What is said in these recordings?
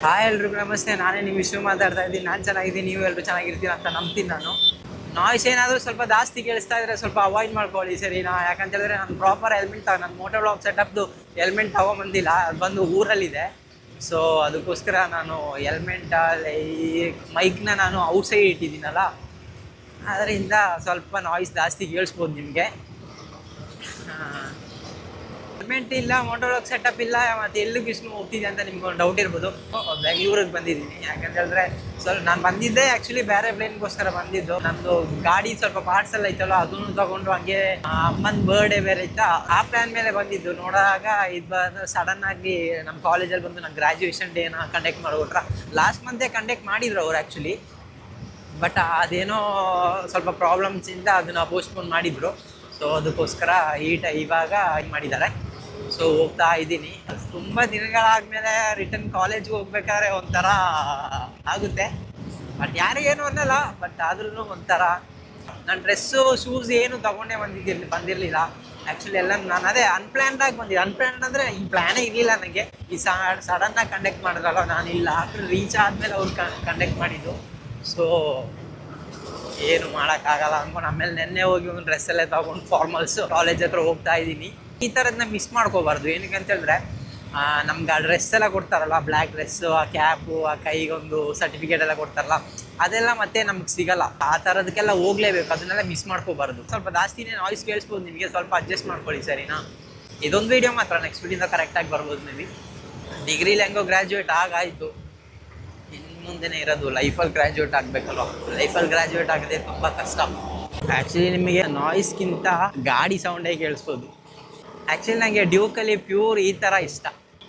Hi ಎಲ್ರಿಗೂ ನಮಸ್ತೆ. ನಾನೇ ನಿಮ್ಮ ವಿಶ್ವ ಮಾತಾಡ್ತಾ ಇದ್ದೀನಿ. ನಾನು ಚೆನ್ನಾಗಿದ್ದೀನಿ, ನೀವು ಎಲ್ಲರೂ ಚೆನ್ನಾಗಿರ್ತೀರ ಅಂತ ನಂಬ್ತೀನಿ. ನಾನು ನಾಯ್ಸ್ ಏನಾದರೂ ಸ್ವಲ್ಪ ಜಾಸ್ತಿ ಕೇಳಿಸ್ತಾ ಇದ್ರೆ ಸ್ವಲ್ಪ ಅವಾಯ್ಡ್ ಮಾಡ್ಕೊಳ್ಳಿ ಸರಿನಾ. ಯಾಕಂತ ಹೇಳಿದ್ರೆ ನಾನು ಪ್ರಾಪರ್ ಹೆಲ್ಮೆಟ್ ನನ್ನ ಮೋಟೋ ಬ್ಲಾಗ್ ಸೆಟಪ್ದು ಹೆಲ್ಮೆಟ್ ತಗೊಂಬಂದಿಲ್ಲ, ಅದು ಬಂದು ಊರಲ್ಲಿದೆ. ಸೊ ಅದಕ್ಕೋಸ್ಕರ ನಾನು ಹೆಲ್ಮೆಟ್ ಈ ಮೈಕ್ನ ನಾನು ಔಟ್ಸೈಡ್ ಇಟ್ಟಿದ್ದೀನಲ್ಲ, ಅದರಿಂದ ಸ್ವಲ್ಪ ನಾಯ್ಸ್ ಜಾಸ್ತಿ ಕೇಳಿಸ್ಬೋದು ನಿಮಗೆ. ಹೆಲ್ಮೆಟ್ ಇಲ್ಲ, ಮೋಟೋಲಾಗ್ ಸೆಟಪ್ ಇಲ್ಲ, ಮತ್ತು ಎಲ್ಲೂ ಬಿಸಿಲು ಹೋಗ್ತಿದೆ ಅಂತ ನಿಮ್ಗೆ ಒಂದು ಡೌಟ್ ಇರ್ಬೋದು. ಬೆಂಗಳೂರಿಗೆ ಬಂದಿದ್ದೀನಿ. ಯಾಕಂತ ಹೇಳಿದ್ರೆ ಸ್ವಲ್ಪ ನಾನು ಬಂದಿದ್ದೆ ಆ್ಯಕ್ಚುಲಿ ಬೇರೆ ಪ್ಲೇನ್ಗೋಸ್ಕರ ಬಂದಿದ್ದು. ನಮ್ಮದು ಗಾಡಿ ಸ್ವಲ್ಪ ಪಾರ್ಟ್ಸ್ ಎಲ್ಲ ಐತಲ್ಲ, ಅದನ್ನು ತಗೊಂಡು ಹಂಗೆ ಅಮ್ಮನ ಬರ್ಡೇ ಬೇರೆ ಇತ್ತು, ಆ ಪ್ಲ್ಯಾನ್ ಮೇಲೆ ಬಂದಿದ್ದು. ನೋಡಾಗ ಇದು ಬಂದು ಸಡನ್ನಾಗಿ ನಮ್ಮ ಕಾಲೇಜಲ್ಲಿ ಬಂದು ನಾನು ಗ್ರ್ಯಾಜುಯೇಷನ್ ಡೇನ ಕಂಡಕ್ಟ್ ಮಾಡಿಬಿಟ್ರೆ. ಲಾಸ್ಟ್ ಮಂತೇ ಕಂಡಕ್ಟ್ ಮಾಡಿದ್ರು ಅವ್ರು ಆ್ಯಕ್ಚುಲಿ, ಬಟ್ ಅದೇನೋ ಸ್ವಲ್ಪ ಪ್ರಾಬ್ಲಮ್ಸಿಂದ ಅದನ್ನು ಪೋಸ್ಟ್ಪೋನ್ ಮಾಡಿದರು. ಸೊ ಅದಕ್ಕೋಸ್ಕರ ಇವಾಗ ಇದು ಮಾಡಿದ್ದಾರೆ. ಸೊ ಹೋಗ್ತಾ ಇದ್ದೀನಿ. ತುಂಬ ದಿನಗಳಾದಮೇಲೆ ರಿಟರ್ನ್ ಕಾಲೇಜ್ಗೆ ಹೋಗ್ಬೇಕಾದ್ರೆ ಒಂಥರ ಆಗುತ್ತೆ, ಬಟ್ ಯಾರಿಗೇನು ಅನ್ನಲ್ಲ. ಬಟ್ ಆದ್ರೂ ಒಂಥರ ನಾನು ಡ್ರೆಸ್ಸು ಶೂಸ್ ಏನು ತೊಗೊಂಡೇ ಬಂದಿರಲಿಲ್ಲ ಆ್ಯಕ್ಚುಲಿ. ಎಲ್ಲ ನಾನು ಅದೇ ಅನ್ಪ್ಲ್ಯಾನ್ಡಾಗಿ ಬಂದಿದ್ದೆ. ಅನ್ಪ್ಲ್ಯಾನ್ಡ್ ಅಂದರೆ ಈ ಪ್ಲ್ಯಾನೇ ಇರಲಿಲ್ಲ ನನಗೆ. ಈ ಸಡನ್ನಾಗಿ ಕಂಡಕ್ಟ್ ಮಾಡಿದ್ರಲ್ಲ, ನಾನು ಇಲ್ಲ ರೀಚ್ ಆದಮೇಲೆ ಅವ್ರು ಕಂಡಕ್ಟ್ ಮಾಡಿದ್ದು. ಸೊ ಏನು ಮಾಡೋಕ್ಕಾಗಲ್ಲ ಅಂದ್ಕೊಂಡು ಆಮೇಲೆ ನೆನ್ನೆ ಹೋಗಿ ಒಂದು ಡ್ರೆಸ್ಸಲ್ಲೇ ತೊಗೊಂಡು ಫಾರ್ಮಲ್ಸು ಕಾಲೇಜ್ ಹತ್ರ ಹೋಗ್ತಾ ಇದ್ದೀನಿ. ಈ ಥರದನ್ನ ಮಿಸ್ ಮಾಡ್ಕೋಬಾರ್ದು. ಏನಕ್ಕೆ ಅಂತೇಳಿದ್ರೆ ನಮ್ಗೆ ಆ ಡ್ರೆಸ್ ಎಲ್ಲ ಕೊಡ್ತಾರಲ್ಲ, ಬ್ಲ್ಯಾಕ್ ಡ್ರೆಸ್ಸು, ಆ ಕ್ಯಾಪು, ಆ ಕೈಗೊಂದು ಸರ್ಟಿಫಿಕೇಟ್ ಎಲ್ಲ ಕೊಡ್ತಾರಲ್ಲ, ಅದೆಲ್ಲ ಮತ್ತೆ ನಮ್ಗೆ ಸಿಗಲ್ಲ. ಆ ಥರದಕ್ಕೆಲ್ಲ ಹೋಗಲೇಬೇಕು, ಅದನ್ನೆಲ್ಲ ಮಿಸ್ ಮಾಡ್ಕೋಬಾರ್ದು. ಸ್ವಲ್ಪ ಜಾಸ್ತಿನೇ ನಾಯ್ಸ್ ಕೇಳಿಸ್ಬೋದು ನಿಮಗೆ, ಸ್ವಲ್ಪ ಅಡ್ಜಸ್ಟ್ ಮಾಡ್ಕೊಳ್ಳಿ ಸರಿನಾ. ಇದೊಂದು ವೀಡಿಯೋ ಮಾತ್ರ, ನೆಕ್ಸ್ಟ್ ವೀಡಿಯೋದ ಕರೆಕ್ಟಾಗಿ ಬರ್ಬೋದು. ಮೇ ಬಿ ಡಿಗ್ರಿಲಿ ಹೆಂಗೋ ಗ್ರ್ಯಾಜುಯೇಟ್ ಆಗಾಯಿತು, ಇನ್ನು ಮುಂದೆನೇ ಇರೋದು ಲೈಫಲ್ಲಿ ಗ್ರ್ಯಾಜುಯೇಟ್ ಆಗಬೇಕಲ್ವ. ಲೈಫಲ್ಲಿ ಗ್ರ್ಯಾಜುಯೇಟ್ ಆಗೋದೇ ತುಂಬ ಕಷ್ಟ. ಆ್ಯಕ್ಚುಲಿ ನಿಮಗೆ ನಾಯ್ಸ್ಗಿಂತ ಗಾಡಿ ಸೌಂಡೇ ಕೇಳಿಸ್ಬೋದು. ಆ್ಯಕ್ಚುಲಿ ನನಗೆ ಡ್ಯೂಕಲ್ಲಿ ಪ್ಯೂರ್ ಈ ಥರ ಇಷ್ಟ.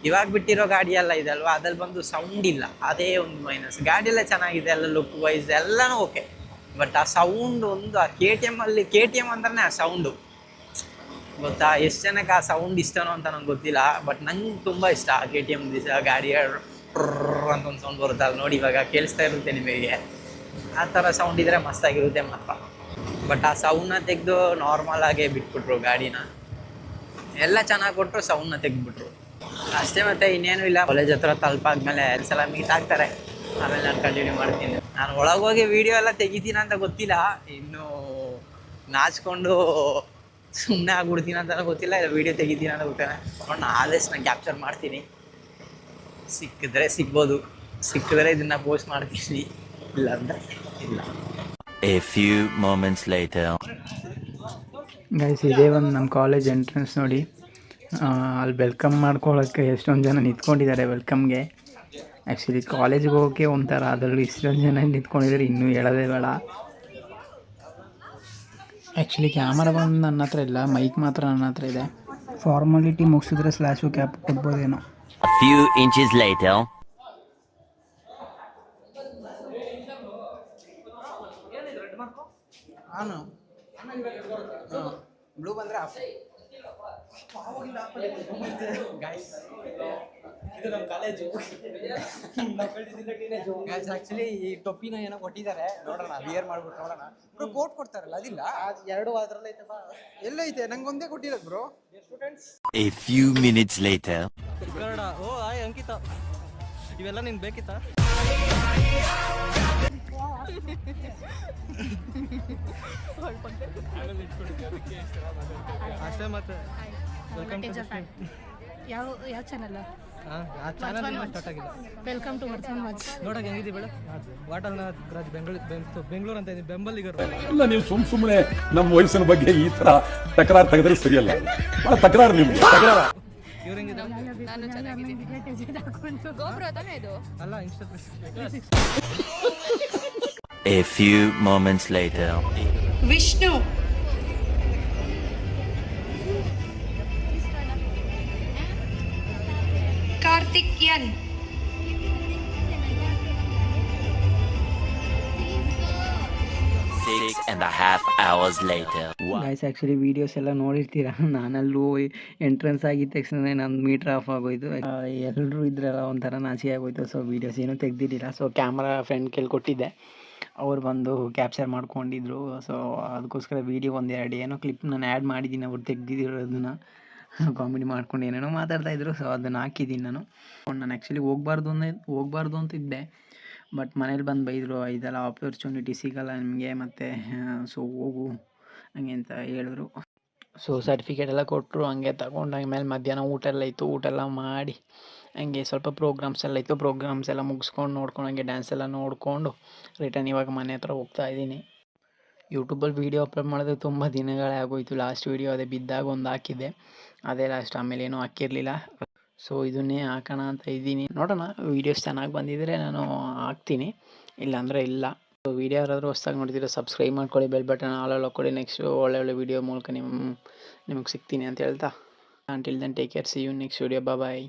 ಇವಾಗ ಬಿಟ್ಟಿರೋ ಗಾಡಿ ಎಲ್ಲ ಇದೆ ಅಲ್ವಾ, ಅದ್ರಲ್ಲಿ ಬಂದು ಸೌಂಡ್ ಇಲ್ಲ, ಅದೇ ಒಂದು ಮೈನಸ್. ಗಾಡಿ ಎಲ್ಲ ಚೆನ್ನಾಗಿದೆ, ಎಲ್ಲ ಲುಕ್ ವೈಸ್ ಎಲ್ಲನೂ ಓಕೆ, ಬಟ್ ಆ ಸೌಂಡ್ ಒಂದು ಆ ಕೆ ಟಿ ಎಮ್ ಅಂದ್ರೆ ಆ ಸೌಂಡು ಗೊತ್ತಾ. ಎಷ್ಟು ಜನಕ್ಕೆ ಆ ಸೌಂಡ್ ಇಷ್ಟನೋ ಅಂತ ನಂಗೆ ಗೊತ್ತಿಲ್ಲ, ಬಟ್ ನಂಗೆ ತುಂಬ ಇಷ್ಟ ಆ ಕೆ ಟಿ ಎಮ್ ಗಾಡಿ ಅಂತ ಒಂದು ಸೌಂಡ್ ಬರುತ್ತೆ ಅಲ್ಲಿ ನೋಡಿ. ಇವಾಗ ಕೇಳಿಸ್ತಾ ಇರುತ್ತೆ ನಿಮಗೆ, ಆ ಥರ ಸೌಂಡ್ ಇದ್ದರೆ ಮಸ್ತಾಗಿರುತ್ತೆ ಮಾತ್ರ. ಬಟ್ ಆ ಸೌಂಡನ್ನ ತೆಗೆದು ನಾರ್ಮಲ್ ಆಗೇ ಬಿಟ್ಬಿಟ್ರು ಗಾಡಿನ. ಎಲ್ಲ ಚೆನ್ನಾಗಿ ಕೊಟ್ಟರು, ಸೌಂಡ್ನ ತೆಗೆದ್ಬಿಟ್ರು ಅಷ್ಟೇ. ಮತ್ತೆ ಇನ್ನೇನು ಇಲ್ಲ. ಕಾಲೇಜ್ ಹತ್ರ ತಲುಪಾದ್ಮೇಲೆ ಸಲ ಮೀಟ್ ಆಗ್ತಾರೆ, ಆಮೇಲೆ ನಾನು ಕಂಟಿನ್ಯೂ ಮಾಡ್ತೀನಿ. ನಾನು ಒಳಗೋಗಿ ವೀಡಿಯೋ ಎಲ್ಲ ತೆಗಿತೀನ ಅಂತ ಗೊತ್ತಿಲ್ಲ, ಇನ್ನು ನಾಚ್ಕೊಂಡು ಸುಮ್ಮನೆ ಆಗ್ಬಿಡ್ತೀನಿ ಅಂತ ಗೊತ್ತಿಲ್ಲ, ಇಲ್ಲ ವೀಡಿಯೋ ತೆಗಿತೀನಿ ಅಂತ ಗೊತ್ತಿಲ್ಲ. ನೋಡಿ ಆದಷ್ಟು ನಾನು ಕ್ಯಾಪ್ಚರ್ ಮಾಡ್ತೀನಿ. ಸಿಕ್ಕಿದ್ರೆ ಸಿಗ್ಬೋದು, ಸಿಕ್ಕಿದ್ರೆ ಇದನ್ನ ಪೋಸ್ಟ್ ಮಾಡ್ತೀನಿ, ಇಲ್ಲ ಅಂದರೆ ಇಲ್ಲ. A few moments later. Guys, ಇದೇ ಒಂದು ನಮ್ಮ ಕಾಲೇಜ್ ಎಂಟ್ರೆನ್ಸ್ ನೋಡಿ. ಅಲ್ಲಿ ವೆಲ್ಕಮ್ ಮಾಡ್ಕೊಳ್ಳೋಕ್ಕೆ ಎಷ್ಟೊಂದು ಜನ ನಿಂತ್ಕೊಂಡಿದ್ದಾರೆ ವೆಲ್ಕಮ್ಗೆ. ಆ್ಯಕ್ಚುಲಿ ಕಾಲೇಜಿಗೆ ಹೋಗೋಕ್ಕೆ ಒಂಥರ, ಅದರಲ್ಲಿ ಇಷ್ಟೊಂದು ಜನ ನಿಂತ್ಕೊಂಡಿದ್ದಾರೆ, ಇನ್ನೂ ಹೇಳೋದೇ ಬೇಡ. ಆ್ಯಕ್ಚುಲಿ ಕ್ಯಾಮರಾ ಬಂದು ನನ್ನ ಹತ್ರ ಇಲ್ಲ, ಮೈಕ್ ಮಾತ್ರ ನನ್ನ ಹತ್ರ ಇದೆ. ಫಾರ್ಮಾಲಿಟಿ ಮುಗಿಸಿದ್ರೆ ಸ್ಲ್ಯಾಶು ಕ್ಯಾಪ್ ಕೊಡ್ಬೋದೇನೋ. A few inches later. Blue ಬಂದರೆ ಇದು ನಮ್ಮ ಕಾಲೇಜು. ಆ್ಯಕ್ಚುಲಿ ಈ ಟೊಪ್ಪಿನ ಏನೋ ಕೊಟ್ಟಿದ್ದಾರೆ, ನೋಡೋಣ ವಿಯರ್ ಮಾಡ್ಬಿಟ್ಟು ನೋಡೋಣ. ಬ್ರೋ ಕೋಟ್ ಕೊಡ್ತಾರಲ್ಲ, ಅದಿಲ್ಲ ಎರಡು ಅದರಲ್ಲೇ ಐತೆ. ಎಲ್ಲೈತೆ? ನಂಗೆ ಒಂದೇ ಕೊಟ್ಟಿರೋದು bro. Students. A few minutes later. ಓ ಆಯ್ ಅಂಕಿತ, ಇವೆಲ್ಲ ನಿನ್ಗೆ ಬೇಕಿತ್ತಾ? ಅಷ್ಟೇ ಮತ್ತೆ. ಯಾವ ಚಾನಲ್? ಆ ಚಾನಲ್ ಸ್ಟಾರ್ಟ್ ಆಗಿದೆ. ವೆಲ್ಕಮ್ ಟು ವರ್ಚನ್ ವಾಚ್. ನೋಡಕ್ಕೆ ಹೆಂಗಿದ್ದೀವಿ ಬೇಡ? ವಾಟರ್ನ ರಾಜ್ ಬೆಂಗಳೂರು ಅಂತ ಇದ್ದೀನಿ, ಬೆಂಬಲಿಗರು. ಇಲ್ಲ, ನೀವು ಸುಮ್ಮನೆ ನಮ್ಮ ವಯಸ್ಸಿನ ಬಗ್ಗೆ ಈ ತರ ತಕರಾರು ತೆಗೆದ್ರೆ ಸರಿಯಲ್ಲ. ಬಹಳ ತಕರಾರು ನಿಮ್ಗೆ, ತಕರಾರು. ಇವ್ರು ಹೆಂಗಿದೆ? ಅಲ್ಲ, Insta. A few moments later. Vishnu, Karthikeyan, 6.5 hours later. Guys, actually videos ಎಲ್ಲ ನೋಡಿರ್ತೀರ. ನಾನಲ್ಲೂ ಎಂಟ್ರೆನ್ಸ್ ಆಗಿದ್ದ ತಕ್ಷಣ ನನ್ನ ಮೀಟ್ರ್ ಆಫ್ ಆಗೋಯ್ತು. ಎಲ್ಲರೂ ಇದ್ರಲ್ಲ ಒಂಥರ ನಾಚಿಕೆ ಆಗೋಯ್ತು. ಸೊ ವೀಡಿಯೋಸ್ ಏನೂ ತೆಗ್ದಿರಲಿಲ್ಲ. ಸೊ ಕ್ಯಾಮ್ರಾ ಫ್ರೆಂಡ್ ಕೇಳಿ ಕೊಟ್ಟಿದ್ದೆ, ಅವ್ರು ಬಂದು ಕ್ಯಾಪ್ಚರ್ ಮಾಡ್ಕೊಂಡಿದ್ರು. ಸೊ ಅದಕ್ಕೋಸ್ಕರ ವೀಡಿಯೋ ಒಂದೆರಡು ಏನೋ ಕ್ಲಿಪ್ ನಾನು ಆ್ಯಡ್ ಮಾಡಿದ್ದೀನಿ ಅವ್ರು ತೆಗ್ದಿರೋದನ್ನ. ಕಾಮಿಡಿ ಮಾಡ್ಕೊಂಡು ಏನೇನೋ ಮಾತಾಡ್ತಾಯಿದ್ರು. ಸೊ ಅದನ್ನು ಹಾಕಿದ್ದೀನಿ ನಾನು ಆ್ಯಕ್ಚುಲಿ ಹೋಗ್ಬಾರ್ದು ಅಂತ ಇದ್ದೆ. ಬಟ್ ಮನೇಲಿ ಬಂದು ಬೈದರು, ಇದೆಲ್ಲ ಆಪರ್ಚುನಿಟಿ ಸಿಗೋಲ್ಲ ನಿಮಗೆ ಮತ್ತು ಸೊ ಹೋಗು ಹಂಗೆ ಅಂತ ಹೇಳಿದ್ರು. ಸೊ ಸರ್ಟಿಫಿಕೇಟ್ ಎಲ್ಲ ಕೊಟ್ಟರು. ಹಂಗೆ ತಗೊಂಡಾದ್ಮೇಲೆ ಮಧ್ಯಾಹ್ನ ಊಟ ಎಲ್ಲ ಮಾಡಿ ಹಂಗೆ ಸ್ವಲ್ಪ ಪ್ರೋಗ್ರಾಮ್ಸ್ ಎಲ್ಲ ಮುಗಿಸ್ಕೊಂಡು ನೋಡ್ಕೊಂಡು ಹಂಗೆ ಡ್ಯಾನ್ಸ್ ಎಲ್ಲ ನೋಡಿಕೊಂಡು ರಿಟರ್ನ್ ಇವಾಗ ಮನೆ ಹತ್ರ ಹೋಗ್ತಾ ಇದ್ದೀನಿ. ಯೂಟ್ಯೂಬಲ್ಲಿ ವೀಡಿಯೋ ಅಪ್ಲೋಡ್ ಮಾಡಿದ್ರೆ ತುಂಬ ದಿನಗಳೇ ಆಗೋಯಿತು. ಲಾಸ್ಟ್ ವೀಡಿಯೋ ಅದೇ ಬಿದ್ದಾಗ ಒಂದು ಹಾಕಿದ್ದೆ, ಅದೇ ಲಾಸ್ಟ್. ಆಮೇಲೆ ಏನೂ ಹಾಕಿರಲಿಲ್ಲ. ಸೊ ಇದನ್ನೇ ಹಾಕೋಣ ಅಂತ ಇದ್ದೀನಿ. ನೋಡೋಣ, ವೀಡಿಯೋಸ್ ಚೆನ್ನಾಗಿ ಬಂದಿದ್ದರೆ ನಾನು ಹಾಕ್ತೀನಿ, ಇಲ್ಲಾಂದರೆ ಇಲ್ಲ. ಸೊ ವೀಡಿಯೋ ಯಾರಾದರೂ ಹೊಸ್ದಾಗಿ ನೋಡ್ತಿದ್ರೆ ಸಬ್ಸ್ಕ್ರೈಬ್ ಮಾಡ್ಕೊಳ್ಳಿ, ಬೆಲ್ ಬಟನ್ ಆಲ್ ಹಾಕ್ಕೊಳ್ಳಿ. ನೆಕ್ಸ್ಟ್ ಒಳ್ಳೆ ವೀಡಿಯೋ ಮೂಲಕ ನಿಮಗೆ ಸಿಗ್ತೀನಿ ಅಂತ ಹೇಳ್ತಾ, until then take care, see you next video, bye.